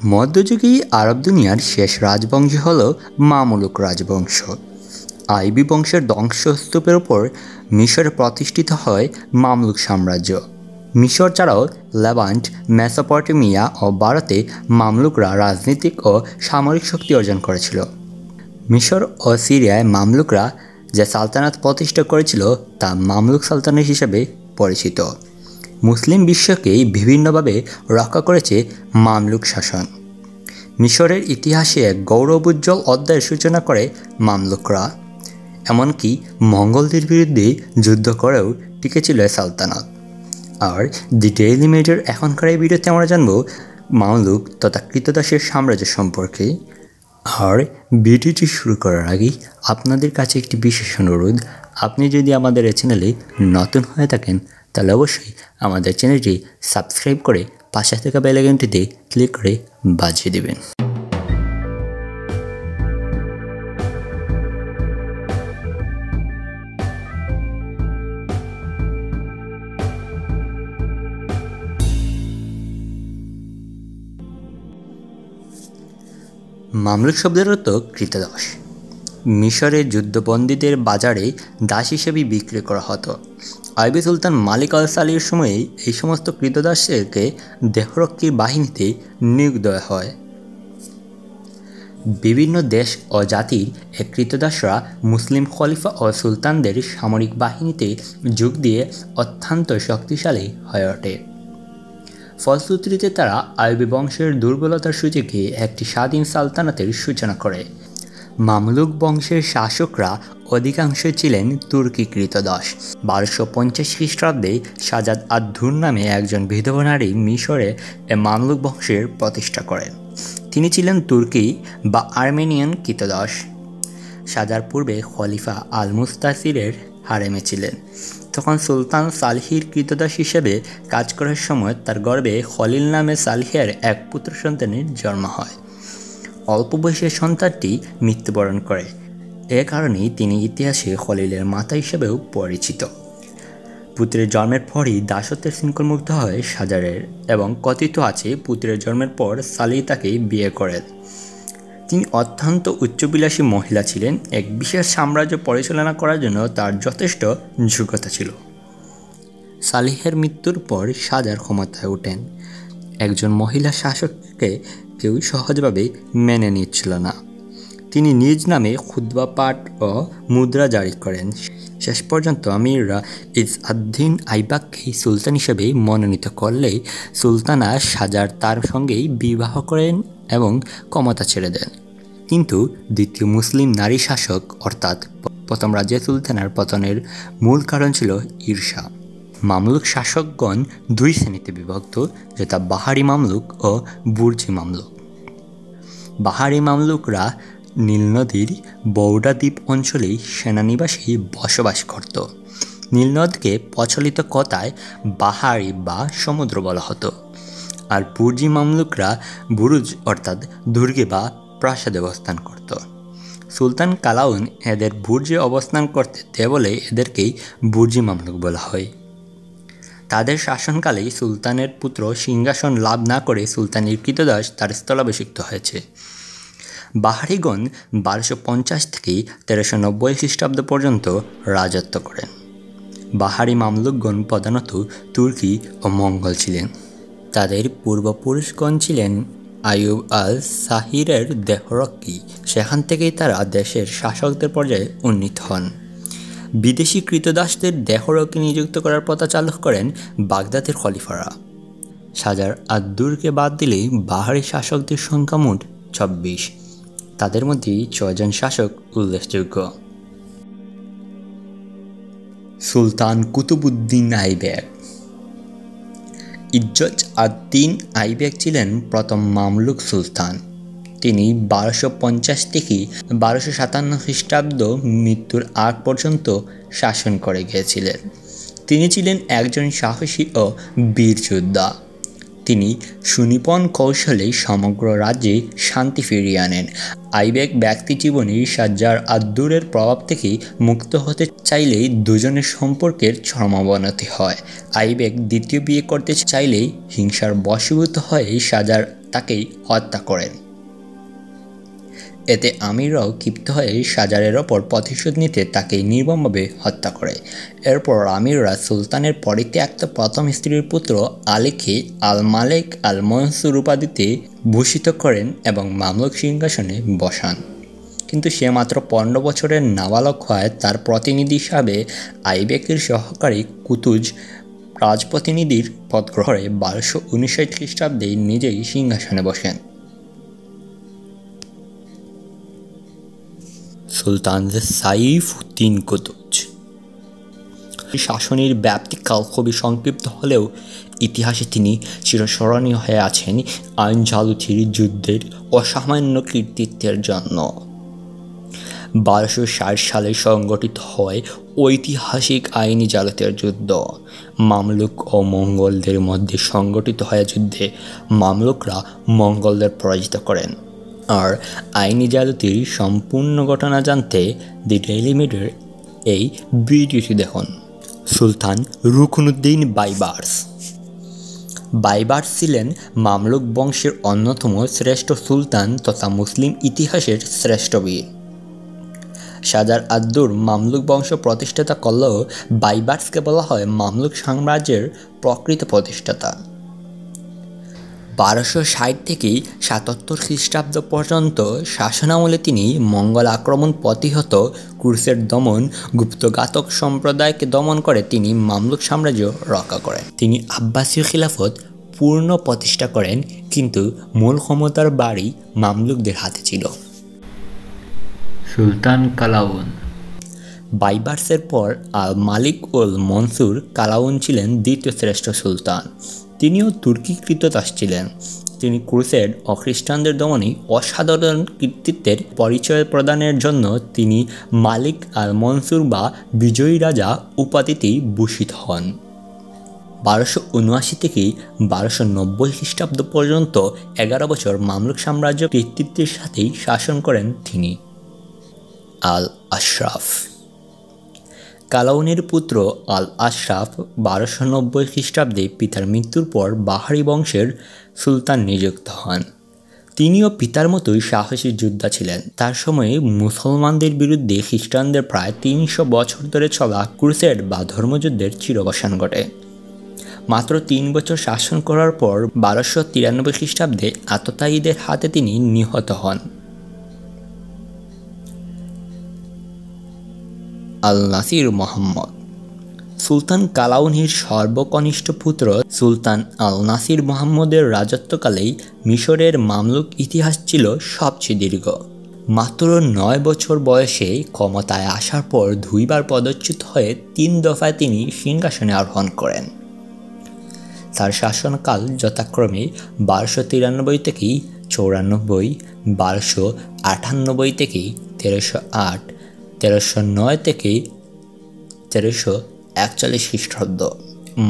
মধ্যযুগে আরব দুনিয়ার শেষ রাজবংশ হল মামলুক রাজবংশ। আইবি বংশের ধ্বংসস্তূপের ওপর মিশরে প্রতিষ্ঠিত হয় মামলুক সাম্রাজ্য। মিশর ছাড়াও লেভান্ট, মেসোপটেমিয়া ও ভারতে মামলুকরা রাজনৈতিক ও সামরিক শক্তি অর্জন করেছিল। মিশর ও সিরিয়ায় মামলুকরা যে সালতানাত প্রতিষ্ঠা করেছিল তা মামলুক সালতানাত হিসেবে পরিচিত। মুসলিম বিশ্বকে বিভিন্নভাবে রক্ষা করেছে মামলুক শাসন। মিশরের ইতিহাসে এক গৌরবোজ্জ্বল অধ্যায়ের সূচনা করে মামলুকরা, এমনকি মঙ্গলদের বিরুদ্ধে যুদ্ধ করেও টিকেছিল সালতানাত। আর দি ডেইলি মেজর এখনকার এই ভিডিওতে আমরা জানব মামলুক তথা কৃতদাসের সাম্রাজ্য সম্পর্কে। আর ভিডিওটি শুরু করার আগেই আপনাদের কাছে একটি বিশেষ অনুরোধ, আপনি যদি আমাদের এই চ্যানেলে নতুন হয়ে থাকেন তাহলে অবশ্যই আমাদের চ্যানেলটি সাবস্ক্রাইব করে পাশে থাকা বেল আইকনটিতে ক্লিক করে বাজিয়ে দেবেন। মামলুক শব্দের অর্থ কৃতদাস। মিশরে যুদ্ধবন্দীদের বাজারে দাস হিসেবে বিক্রি করা হতো। আইবি সুলতান মালিক আল সালির সময়ে এই সমস্ত কৃতদাসদেরকে দেহরক্ষীর বাহিনীতে নিয়োগ দেওয়া হয়। বিভিন্ন দেশ ও জাতির এই কৃতদাসরা মুসলিম খলিফা ও সুলতানদের সামরিক বাহিনীতে যোগ দিয়ে অত্যন্ত শক্তিশালী হয়ে ওঠে। ফলশ্রুতিতে তারা আইবি বংশের দুর্বলতার সুযোগে একটি স্বাধীন সালতানাতের সূচনা করে। মামলুক বংশের শাসকরা অধিকাংশ ছিলেন তুর্কি কৃতদাস। 1250 খ্রিস্টাব্দে সাজাদ আদ-দুর নামে একজন বিধবা নারী মিশরে মামলুক বংশের প্রতিষ্ঠা করেন। তিনি ছিলেন তুর্কি বা আর্মেনিয়ান কৃতদাস। সাজার পূর্বে খলিফা আল মুস্তাসিরের হারেমে ছিলেন। তখন সুলতান সালহির কৃতদাস হিসেবে কাজ করার সময় তার গর্ভে খলিল নামে সালহিয়ার এক পুত্র সন্তানের জন্ম হয়। অল্প বয়সের সন্তানটি মৃত্যুবরণ করে। এ কারণেই তিনি ইতিহাসে খলিলের মাতা হিসেবেও পরিচিত। পুত্রের জন্মের পরই দাসত্বের শৃঙ্খলমুক্ত হয় সাজারের, এবং কথিত আছে পুত্রের জন্মের পর সালিহ তাকে বিয়ে করেন। তিনি অত্যন্ত উচ্চবিলাসী মহিলা ছিলেন। এক বিশেষ সাম্রাজ্য পরিচালনা করার জন্য তার যথেষ্ট যোগ্যতা ছিল। সালিহের মৃত্যুর পর সাজার ক্ষমতায় ওঠেন। একজন মহিলা শাসককে কেউ সহজভাবে মেনে নিচ্ছিল না। তিনি নিজ নামে খুতবা পাঠ ও মুদ্রা জারি করেন। শেষ পর্যন্ত আমিররা ইজ আদ-দিন আইবাককে সুলতান হিসেবে মনোনীত করলে সুলতানা সাজার তার সঙ্গেই বিবাহ করেন এবং ক্ষমতা ছেড়ে দেন। কিন্তু দ্বিতীয় মুসলিম নারী শাসক অর্থাৎ প্রথম রাজিয়া সুলতানার পতনের মূল কারণ ছিল ঈর্ষা। মামলুক শাসকগণ দুই শ্রেণীতে বিভক্ত, যথা বাহারি মামলুক ও বুর্জি মামলুক। বাহারি মামলুকরা নীল নদীর বৌডা দ্বীপ অঞ্চলে সেনানিবাসে বসবাস করত। নীলনদকে প্রচলিত কথায় বাহারি বা সমুদ্র বলা হতো। আর বুর্জি মামলুকরা বুরুজ অর্থাৎ দুর্গে বা প্রাসাদে অবস্থান করত। সুলতান কালাউন এদের বুর্জে অবস্থান করতে দেয় বলে এদেরকেই বুর্জি মামলুক বলা হয়। তাদের শাসনকালেই সুলতানের পুত্র সিংহাসন লাভ না করে সুলতানের কৃতদাস তার স্থলাভিষিক্ত হয়েছে। বাহারিগণ 1250 থেকে 1390 খ্রিস্টাব্দ পর্যন্ত রাজত্ব করেন। বাহারি মামলুকগণ প্রধানত তুর্কি ও মঙ্গল ছিলেন। তাদের পূর্বপুরুষগণ ছিলেন আইয়ুব আল সাহিরের দেহরক্ষী। সেখান থেকেই তারা দেশের শাসকদের পর্যায়ে উন্নীত হন। বিদেশি কৃতদাসদের দেহরক্ষী নিযুক্ত করার প্রথা চালু করেন বাগদাদের খলিফারা। সাজার আদ-দুরকে বাদ দিলেই বাহারি শাসকদের সংখ্যা মোট 26। তাদের মধ্যে 6 জন শাসক উল্লেখযোগ্য। সুলতান কুতুবউদ্দিন আইবেক। ইজ্জত আদ-দিন আইবেক ছিলেন প্রথম মামলুক সুলতান। তিনি 1250 থেকে 1257 খ্রিস্টাব্দ মৃত্যুর আগ পর্যন্ত শাসন করে গিয়েছিলেন। তিনি ছিলেন একজন সাহসী ও বীর যোদ্ধা। তিনি সুনিপুণ কৌশলে সমগ্র রাজ্যে শান্তি ফিরিয়ে আনেন। আইবেক ব্যক্তিজীবনে সাজ্জার আদ-দুরের প্রভাব থেকে মুক্ত হতে চাইলেই দুজনের সম্পর্কের চরমাবনতি হয়। আইবেক দ্বিতীয় বিয়ে করতে চাইলেই হিংসার বশীভূত হয়ে সাজার তাকেই হত্যা করেন। এতে আমিররাও ক্ষিপ্ত হয়ে শাহজাহানের ওপর প্রতিশোধ নিতে তাকে নির্মমভাবে হত্যা করে। এরপর আমিররা সুলতানের পরিত্যক্ত প্রথম স্ত্রীর পুত্র আলীকে আল মালিক আল মনসুর উপাধিতে ভূষিত করেন এবং মামলুক সিংহাসনে বসান। কিন্তু সে মাত্র 15 বছরের নাবালক হওয়ায় তার প্রতিনিধি হিসাবে আইবেকের সহকারী কুতুজ রাজপ্রতিনিধির পদ গ্রহণ করে 1259 খ্রিস্টাব্দে নিজেই সিংহাসনে বসেন। সুলতান সাইফুদ্দিন কুতুজ শাসনের ব্যাপ্তিকাল খুবই সংক্ষিপ্ত হলেও ইতিহাসে তিনি চিরস্মরণীয় হয়ে আছেন আইন জালুথির যুদ্ধের অসামান্য কৃতিত্বের জন্য। 1260 সালে সংগঠিত হয় ঐতিহাসিক আইনি জালুতের যুদ্ধ। মামলুক ও মঙ্গলদের মধ্যে সংগঠিত হয় যুদ্ধে মামলুকরা মঙ্গলদের পরাজিত করেন। আর আইনি জালুতির সম্পূর্ণ ঘটনা জানতে দি ডেইলি মিরর এই ভিডিওটি দেখুন। সুলতান রুকনুদ্দিন বাইবার্স ছিলেন মামলুক বংশের অন্যতম শ্রেষ্ঠ সুলতান তথা মুসলিম ইতিহাসের শ্রেষ্ঠ বীর। শাহজাহার আদ-দুর মামলুক বংশ প্রতিষ্ঠাতা করলেও বাইবার্সকে বলা হয় মামলুক সাম্রাজ্যের প্রকৃত প্রতিষ্ঠাতা। 1260 থেকে 77 খ্রিস্টাব্দ পর্যন্ত শাসনামলে তিনি মঙ্গল আক্রমণ প্রতিহত, ক্রুসেড দমন, গুপ্তঘাতক সম্প্রদায়কে দমন করে তিনি মামলুক সাম্রাজ্য রক্ষা করেন। তিনি আব্বাসীয় খিলাফত পূর্ণ প্রতিষ্ঠা করেন, কিন্তু মূল ক্ষমতার বাড়ি মামলুকদের হাতে ছিল। সুলতান কালাউন বাইবার্সের পর আল মালিক উল মনসুর কালাউন ছিলেন দ্বিতীয় শ্রেষ্ঠ সুলতান। তিনিও তুর্কি কৃতদাস ছিলেন। তিনি ক্রুসেড ও খ্রিস্টানদের দমনে অসাধারণ কৃতিত্বের পরিচয় প্রদানের জন্য তিনি মালিক আল মনসুর বা বিজয়ী রাজা উপাধিতেই ভূষিত হন। 1279 থেকে 1290 খ্রিস্টাব্দ পর্যন্ত 11 বছর মামলুক সাম্রাজ্য কৃতিত্বের সাথেই শাসন করেন তিনি। আল আশরাফ কালাউনের পুত্র আল আশরাফ 1290 খ্রিস্টাব্দে পিতার মৃত্যুর পর বাহারি বংশের সুলতান নিযুক্ত হন। তিনিও পিতার মতোই সাহসী যোদ্ধা ছিলেন। তার সময়ে মুসলমানদের বিরুদ্ধে খ্রিস্টানদের প্রায় 300 বছর ধরে চলা ক্রুসেড বা ধর্মযুদ্ধের চিরবসান ঘটে। মাত্র 3 বছর শাসন করার পর 1293 খ্রিস্টাব্দে আততায়ীদের হাতে তিনি নিহত হন। আল নাসির মোহাম্মদ সুলতান কালাউনের সর্বকনিষ্ঠ পুত্র সুলতান আল নাসির মোহাম্মদের রাজত্বকালেই মিশরের মামলুক ইতিহাস ছিল সবচেয়ে দীর্ঘ। মাত্র 9 বছর বয়সে ক্ষমতায় আসার পর 2 বার পদচ্যুত হয়ে 3 দফায় তিনি সিংহাসনে আরোহণ করেন। তার শাসনকাল যথাক্রমে 1293 থেকে 94, 1298 থেকে 1308, 1309 থেকে 1341 খ্রিস্টাব্দ।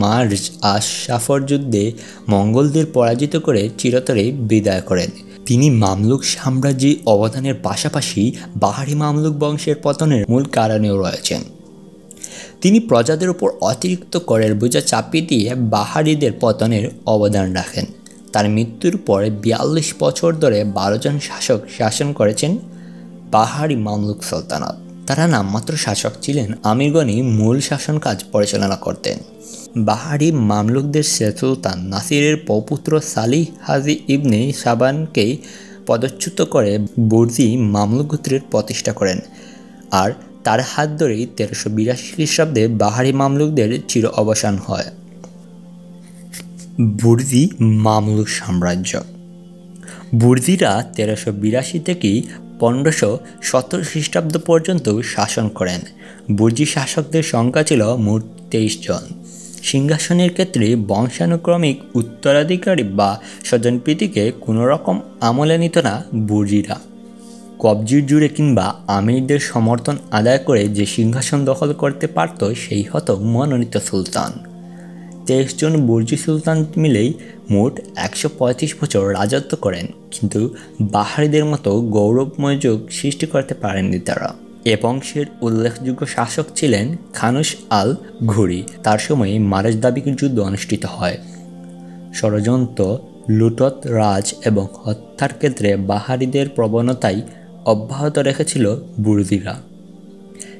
মার্জ আশ-শাফর যুদ্ধে মঙ্গলদের পরাজিত করে চিরতরে বিদায় করেন। তিনি মামলুক সাম্রাজ্যে অবদানের পাশাপাশি বাহারি মামলুক বংশের পতনের মূল কারণেও রয়েছেন। তিনি প্রজাদের উপর অতিরিক্ত করের বোঝা চাপিয়ে দিয়ে বাহারিদের পতনের অবদান রাখেন। তার মৃত্যুর পর 42 বছর ধরে 12 জন শাসক শাসন করেছেন বাহারি মামলুক সালতানাত। তারা নামমাত্র শাসক ছিলেন, আমিরগণই মূল শাসন কাজ পরিচালনা করতেন। বাহারি মামলুকদের শেষ সুলতান নাসিরের পৌপুত্র সালিহ হাজি ইবনে সাবানকে পদচ্যুত করে বুর্জি মামলুক গোত্রের প্রতিষ্ঠা করেন। আর তার হাত ধরেই 1382 খ্রিস্টাব্দে বাহারি মামলুকদের চির অবসান হয়। বুর্জি মামলুক সাম্রাজ্য বুর্জিরা 1382 থেকে 1517 খ্রিস্টাব্দ পর্যন্ত শাসন করেন। বুর্জি শাসকদের সংখ্যা ছিল মোট 23 জন। সিংহাসনের ক্ষেত্রে বংশানুক্রমিক উত্তরাধিকারী বা স্বজনপ্রীতিকে কোনো রকম আমলে নিত না বুর্জিরা। কবজির জুড়ে কিংবা আমিরদের সমর্থন আদায় করে যে সিংহাসন দখল করতে পারত সেই হতো মনোনীত সুলতান। 23 জন বুর্জি সুলতান মিলেই মোট 135 বছর রাজত্ব করেন, কিন্তু বাহারিদের মতো গৌরবময় যুগ সৃষ্টি করতে পারেননি তারা। এ বংশের উল্লেখযোগ্য শাসক ছিলেন খানুশ আল ঘুরি। তার সময়ে মারেজ দাবিকের যুদ্ধ অনুষ্ঠিত হয়। ষড়যন্ত্র লুটত, রাজ এবং হত্যার ক্ষেত্রে বাহারিদের প্রবণতাই অব্যাহত রেখেছিল বুর্জিরা।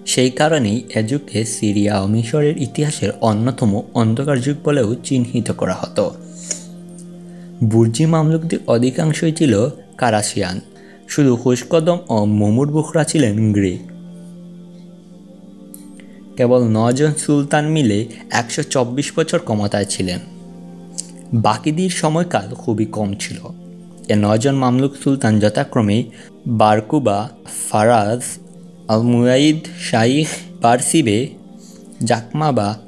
সেই কারণেই এ যুগকে সিরিয়া ও মিশরের ইতিহাসের অন্যতম অন্ধকার যুগ বলেও চিহ্নিত করা হতো। বুর্জি মামলুকদের অধিকাংশই ছিল কারাসিয়ান, শুধু খুশকদম ও মুমুর বুখরা ছিলেন গ্রিক। কেবল 9 জন সুলতান মিলে 124 বছর ক্ষমতায় ছিলেন। বাকিদের সময়কাল খুবই কম ছিল। এ 9 জন মামলুক সুলতান যথাক্রমে বারকুবা, ফারাজ, আল-মুয়াইদ, শাইখ, বারসিবে, জাকমাবা,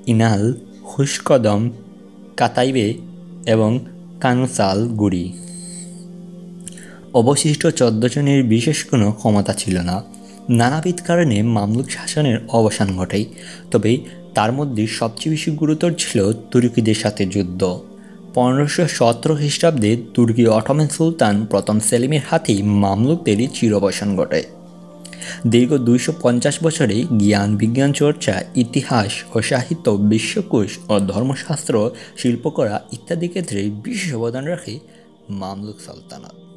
ইনাল, খুশকদম, কাতাইবে এবং কানুসাল গুরি। অবশিষ্ট 14 জনের বিশেষ কোনো ক্ষমতা ছিল না। নানাবিধ কারণে মামলুক শাসনের অবসান ঘটে, তবে তার মধ্যে সবচেয়ে বেশি গুরুতর ছিল তুর্কিদের সাথে যুদ্ধ। 1517 খ্রিস্টাব্দে তুর্কি অটোমান সুলতান প্রথম সেলিমের হাতেই মামলুকদেরই চিরবসান ঘটে। দীর্ঘ 250 বছরে জ্ঞান, বিজ্ঞান চর্চা, ইতিহাস ও সাহিত্য, বিশ্বকোষ ও ধর্মশাস্ত্র, শিল্পকলা ইত্যাদি ক্ষেত্রে বিশেষ অবদান রাখে মামলুক সালতানাত।